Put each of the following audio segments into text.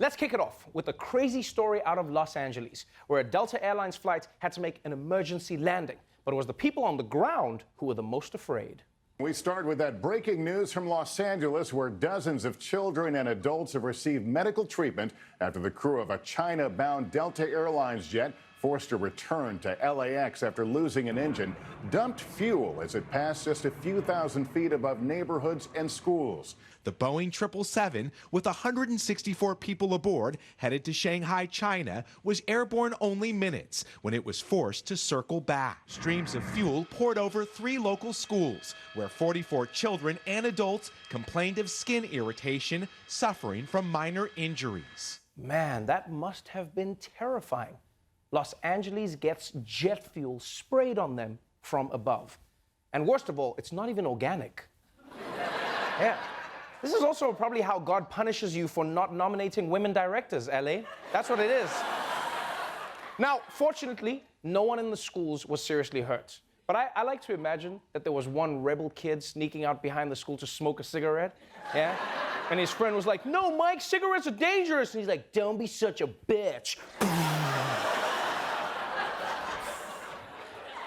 Let's kick it off with a crazy story out of Los Angeles, where a Delta Airlines flight had to make an emergency landing. But it was the people on the ground who were the most afraid. We start with that breaking news from Los Angeles, where dozens of children and adults have received medical treatment after the crew of a China-bound Delta Airlines jet, forced to return to LAX after losing an engine, dumped fuel as it passed just a few thousand feet above neighborhoods and schools. The Boeing 777, with 164 people aboard, headed to Shanghai, China, was airborne only minutes when it was forced to circle back. Streams of fuel poured over 3 local schools, where 44 children and adults complained of skin irritation, suffering from minor injuries. Man, that must have been terrifying. Los Angeles gets jet fuel sprayed on them from above. And worst of all, it's not even organic. Yeah. This is also probably how God punishes you for not nominating women directors, LA. That's what it is. Now, fortunately, no one in the schools was seriously hurt. But I like to imagine that there was one rebel kid sneaking out behind the school to smoke a cigarette. Yeah? And his friend was like, "No, Mike, cigarettes are dangerous." And he's like, "Don't be such a bitch."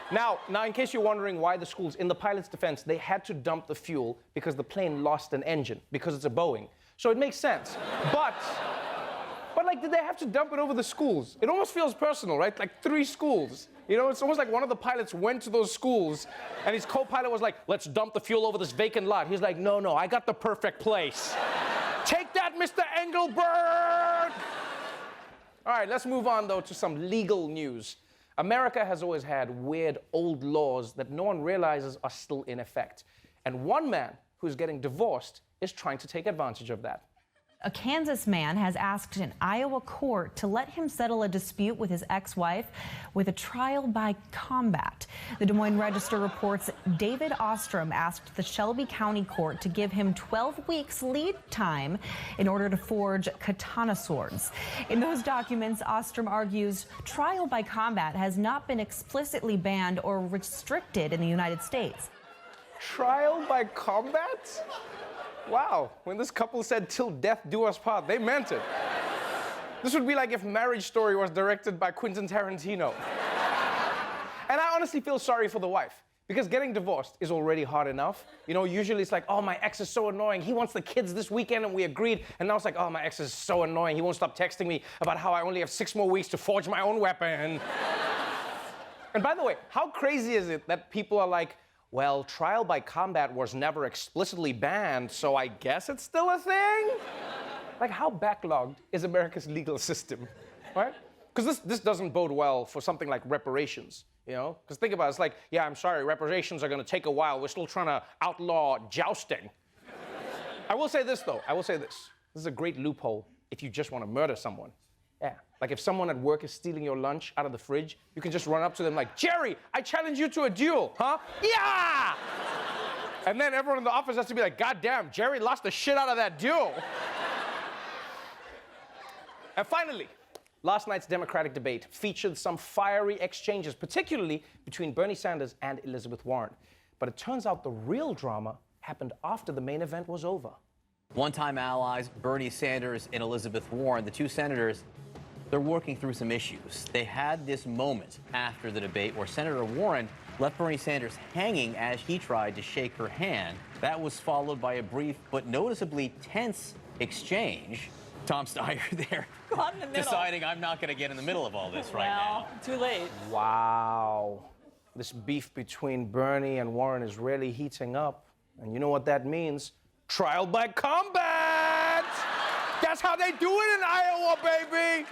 Now, in case you're wondering why the schools, in the pilot's defense, they had to dump the fuel because the plane lost an engine, because it's a Boeing. So it makes sense. But like, did they have to dump it over the schools? It almost feels personal, right? Like 3 schools. You know, it's almost like one of the pilots went to those schools and his co-pilot was like, "Let's dump the fuel over this vacant lot." He's like, "No, I got the perfect place. Take that, Mr. Engelbert!" All right, let's move on, though, to some legal news. America has always had weird old laws that no one realizes are still in effect. And one man who's getting divorced is trying to take advantage of that. A Kansas man has asked an Iowa court to let him settle a dispute with his ex-wife with a trial by combat. The Des Moines Register reports David Ostrom asked the Shelby County Court to give him 12 weeks lead time in order to forge katana swords. In those documents, Ostrom argues trial by combat has not been explicitly banned or restricted in the United States. Trial by combat? Wow, when this couple said "till death do us part," they meant it. This would be like if Marriage Story was directed by Quentin Tarantino. And I honestly feel sorry for the wife, because getting divorced is already hard enough. You know, usually it's like, "Oh, my ex is so annoying. He wants the kids this weekend and we agreed." And now it's like, "Oh, my ex is so annoying. He won't stop texting me about how I only have 6 more weeks to forge my own weapon." And by the way, how crazy is it that people are like, "Well, trial by combat was never explicitly banned, so I guess it's still a thing?" Like, how backlogged is America's legal system, right? Because this doesn't bode well for something like reparations, you know? Because think about it, it's like, "Yeah, I'm sorry, reparations are going to take a while. We're still trying to outlaw jousting." I will say this, though. This is a great loophole if you just want to murder someone. Yeah, like if someone at work is stealing your lunch out of the fridge, you can just run up to them like, "Jerry, I challenge you to a duel, huh?" Yeah! And then everyone in the office has to be like, "God damn, Jerry lost the shit out of that duel." And finally, last night's Democratic debate featured some fiery exchanges, particularly between Bernie Sanders and Elizabeth Warren. But it turns out the real drama happened after the main event was over. One-time allies, Bernie Sanders and Elizabeth Warren, the 2 senators, they're working through some issues. They had this moment after the debate where Senator Warren left Bernie Sanders hanging as he tried to shake her hand. That was followed by a brief but noticeably tense exchange. Tom Steyer there, Caught in the middle. deciding I'm not going to get in the middle of all this right now. Too late. Wow. This beef between Bernie and Warren is really heating up. And you know what that means? Trial by combat! That's how they do it in Iowa, baby!